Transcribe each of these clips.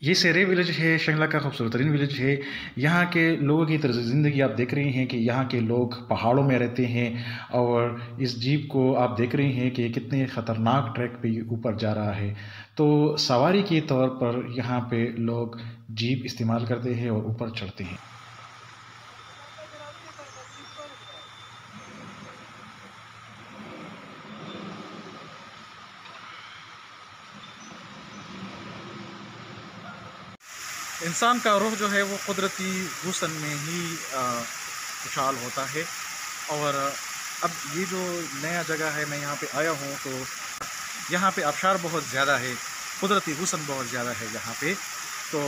ये सेरे विलेज है, शिमला का खूबसूरत तरीन विलेज है। यहाँ के लोगों की तर्ज़ ज़िंदगी आप देख रहे हैं कि यहाँ के लोग पहाड़ों में रहते हैं और इस जीप को आप देख रहे हैं कि कितने ख़तरनाक ट्रैक पे ये ऊपर जा रहा है। तो सवारी के तौर पर यहाँ पे लोग जीप इस्तेमाल करते हैं और ऊपर चढ़ते हैं। इंसान का रूह जो है वो कुदरती हुस्न में ही खुशहाल होता है। और अब ये जो नया जगह है, मैं यहाँ पे आया हूँ तो यहाँ पे आबशार बहुत ज़्यादा है, कुदरती हुस्न बहुत ज़्यादा है यहाँ पे। तो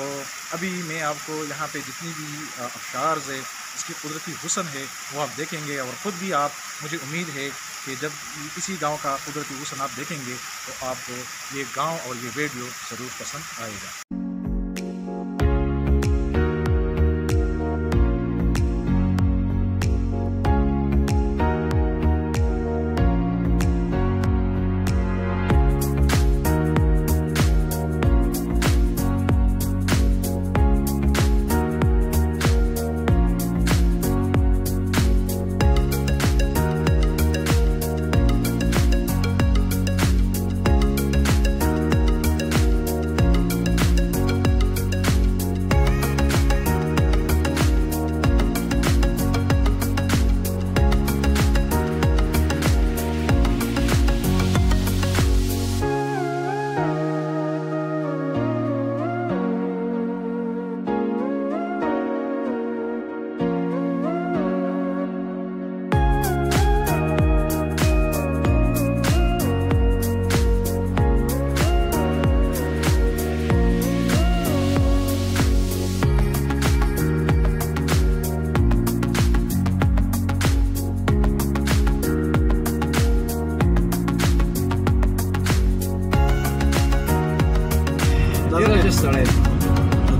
अभी मैं आपको यहाँ पे जितनी भी आबशार है, इसकी कुदरती हुस्न है, वो आप देखेंगे और ख़ुद भी आप, मुझे उम्मीद है कि जब किसी गांव का कुदरती हुस्न आप देखेंगे तो आपको ये गांव और ये वीडियो ज़रूर पसंद आएगा।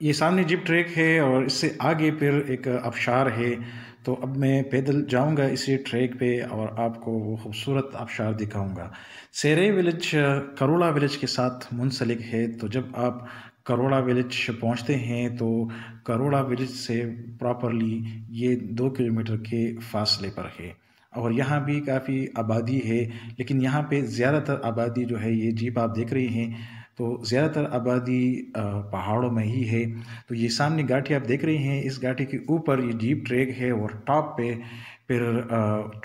ये सामने जीप ट्रैक है और इससे आगे फिर एक आबशार है। तो अब मैं पैदल जाऊंगा इसी ट्रैक पे और आपको वो खूबसूरत आबशार दिखाऊंगा। सेरे विलेज करोड़ा विलेज के साथ मुंसलिक है। तो जब आप करोड़ा विलेज पहुंचते हैं तो करोड़ा विलेज से प्रॉपरली ये 2 किलोमीटर के फासले पर है और यहाँ भी काफ़ी आबादी है। लेकिन यहाँ पे ज़्यादातर आबादी जो है, ये जीप आप देख रहे हैं तो ज़्यादातर आबादी पहाड़ों में ही है। तो ये सामने घाटी आप देख रहे हैं, इस घाटी के ऊपर ये जीप ट्रैक है और टॉप पे फिर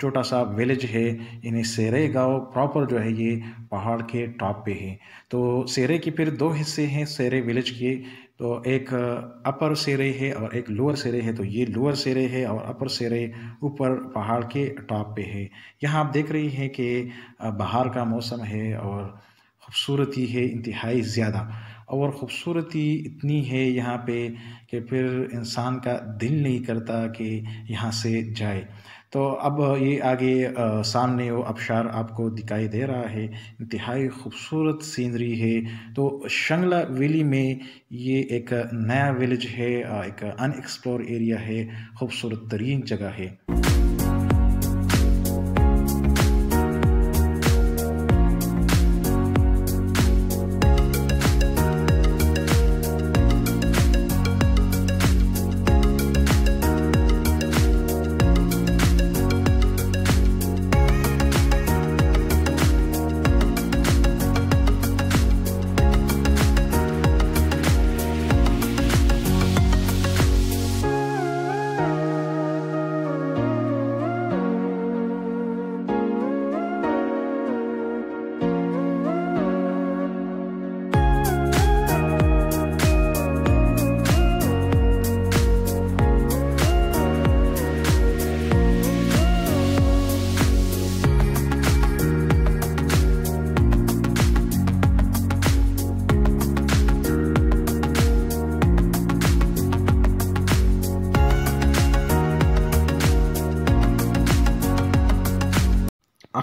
छोटा सा विलेज है, यानी सेरे गांव प्रॉपर जो है ये पहाड़ के टॉप पे है। तो सेरे के फिर 2 हिस्से हैं सेरे विलेज के। तो एक अपर सेरे है और एक लोअर सेरे है। तो ये लोअर सेरे है और अपर सेरे ऊपर पहाड़ के टॉप पे है। यहाँ आप देख रही हैं कि बाहर का मौसम है और खूबसूरती है इंतहाई ज़्यादा। और ख़ूबसूरती इतनी है यहाँ पे कि फिर इंसान का दिल नहीं करता कि यहाँ से जाए। तो अब ये आगे सामने वो आबशार आपको दिखाई दे रहा है, इंतहाई खूबसूरत सीनरी है। तो शंगला वैली में ये एक नया विलेज है, एक अनएक्सप्लोर एरिया है, खूबसूरत तरीन जगह है।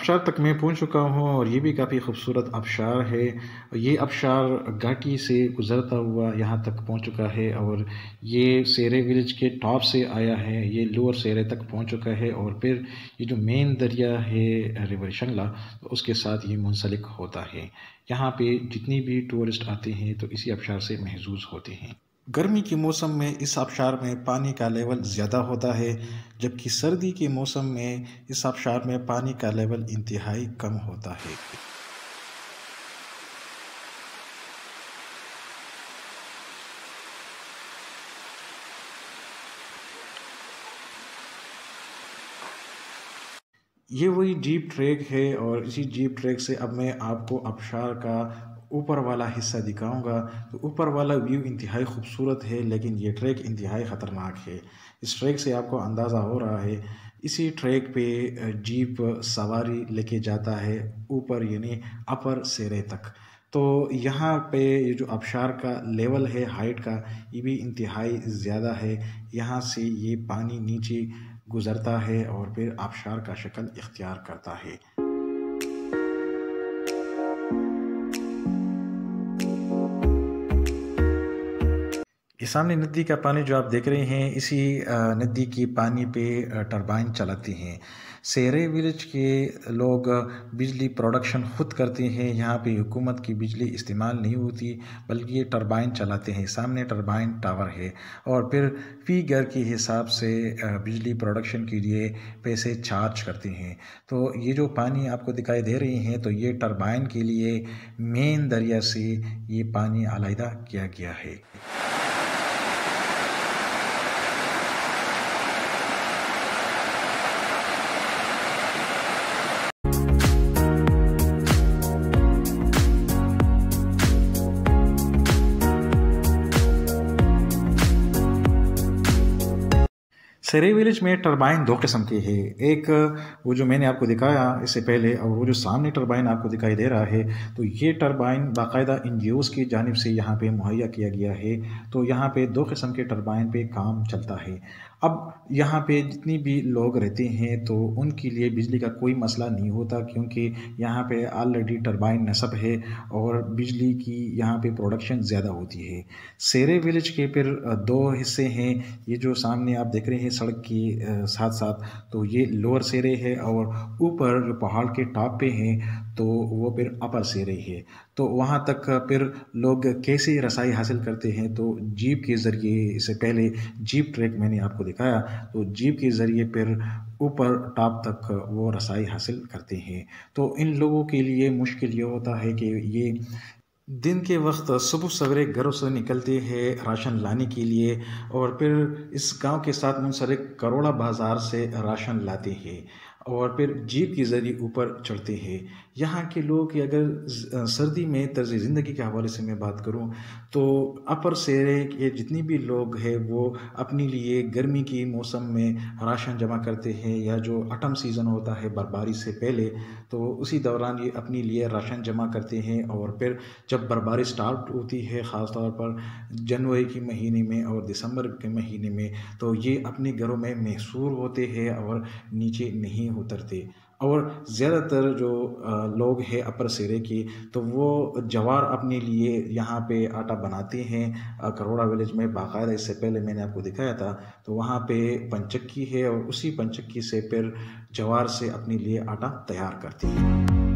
आबशार तक मैं पहुंच चुका हूं और ये भी काफ़ी खूबसूरत आबशार है। ये आबशार घाटी से गुज़रता हुआ यहाँ तक पहुंच चुका है और ये सेरे विलेज के टॉप से आया है, ये लोअर सेरे तक पहुंच चुका है और फिर ये जो मेन दरिया है रिवर शंगला, तो उसके साथ ये मुंसलिक होता है। यहाँ पे जितनी भी टूरिस्ट आते हैं तो इसी आबशार से महजूज होते हैं। गर्मी के मौसम में इस आबशार में पानी का लेवल ज़्यादा होता है, जबकि सर्दी के मौसम में इस आबशार में पानी का लेवल इंतहाई कम होता है। ये वही जीप ट्रैक है और इसी जीप ट्रैक से अब मैं आपको आबशार का ऊपर वाला हिस्सा दिखाऊंगा। तो ऊपर वाला व्यू इंतहाई खूबसूरत है, लेकिन ये ट्रैक इंतहाई ख़तरनाक है। इस ट्रैक से आपको अंदाज़ा हो रहा है। इसी ट्रैक पे जीप सवारी लेके जाता है ऊपर, यानी अपर सेरे तक। तो यहाँ पे ये जो आबशार का लेवल है हाइट का, ये भी इंतहाई ज़्यादा है। यहाँ से ये पानी नीचे गुज़रता है और फिर आबशार का शक्ल इख्तियार करता है। ये सामने नदी का पानी जो आप देख रहे हैं, इसी नदी की पानी पे टरबाइन चलाते हैं। सेरे विलेज के लोग बिजली प्रोडक्शन ख़ुद करते हैं। यहाँ पे हुकूमत की बिजली इस्तेमाल नहीं होती, बल्कि ये टरबाइन चलाते हैं। सामने टरबाइन टावर है और फिर फ़ी घर के हिसाब से बिजली प्रोडक्शन के लिए पैसे चार्ज करते हैं। तो ये जो पानी आपको दिखाई दे रही हैं, तो ये टरबाइन के लिए मेन दरिया से ये पानी अलहदा किया गया है। सेरे विलेज में टरबाइन दो किस्म के हैं। एक वो जो मैंने आपको दिखाया इससे पहले, और वो जो सामने टरबाइन आपको दिखाई दे रहा है, तो ये टरबाइन बाकायदा NGOs की जानिब से यहाँ पे मुहैया किया गया है। तो यहाँ पे दो किस्म के टरबाइन पे काम चलता है। अब यहाँ पे जितनी भी लोग रहते हैं तो उनके लिए बिजली का कोई मसला नहीं होता, क्योंकि यहाँ पे ऑलरेडी टरबाइन नस्ब है और बिजली की यहाँ पे प्रोडक्शन ज़्यादा होती है। सेरे विलेज के फिर दो हिस्से हैं। ये जो सामने आप देख रहे हैं सड़क के साथ साथ, तो ये लोअर सेरे है और ऊपर जो पहाड़ के टॉप पे हैं तो वो फिर अपर सेरे है। तो वहाँ तक फिर लोग कैसे रसाई हासिल करते हैं, तो जीप के ज़रिए, इससे पहले जीप ट्रैक मैंने आपको दिखाया, तो जीप के ज़रिए फिर ऊपर टॉप तक वो रसाई हासिल करते हैं। तो इन लोगों के लिए मुश्किल ये होता है कि ये दिन के वक्त सुबह सवेरे घरों से निकलते हैं राशन लाने के लिए और फिर इस गांव के साथ मुंसलिक करोड़ा बाज़ार से राशन लाते हैं और फिर जीप के ज़रिए ऊपर चढ़ते हैं। यहाँ के लोग की अगर सर्दी में तर्ज़ ज़िंदगी के हवाले से मैं बात करूँ, तो अपर सेरे के जितनी भी लोग हैं वो अपने लिए गर्मी के मौसम में राशन जमा करते हैं, या जो ऑटम सीज़न होता है बर्फबारी से पहले, तो उसी दौरान ये अपने लिए राशन जमा करते हैं। और फिर जब बर्फबारी स्टार्ट होती है, ख़ास तौर पर जनवरी के महीने में और दिसंबर के महीने में, तो ये अपने घरों में महसूर होते हैं और नीचे नहीं उतरते। और ज़्यादातर जो लोग हैं अपर सेरे के, तो वो जवार अपने लिए यहाँ पे आटा बनाते हैं। करोड़ा विलेज में बाकायदा, इससे पहले मैंने आपको दिखाया था, तो वहाँ पे पंचक्की है और उसी पंचक्की से फिर जवार से अपने लिए आटा तैयार करते हैं।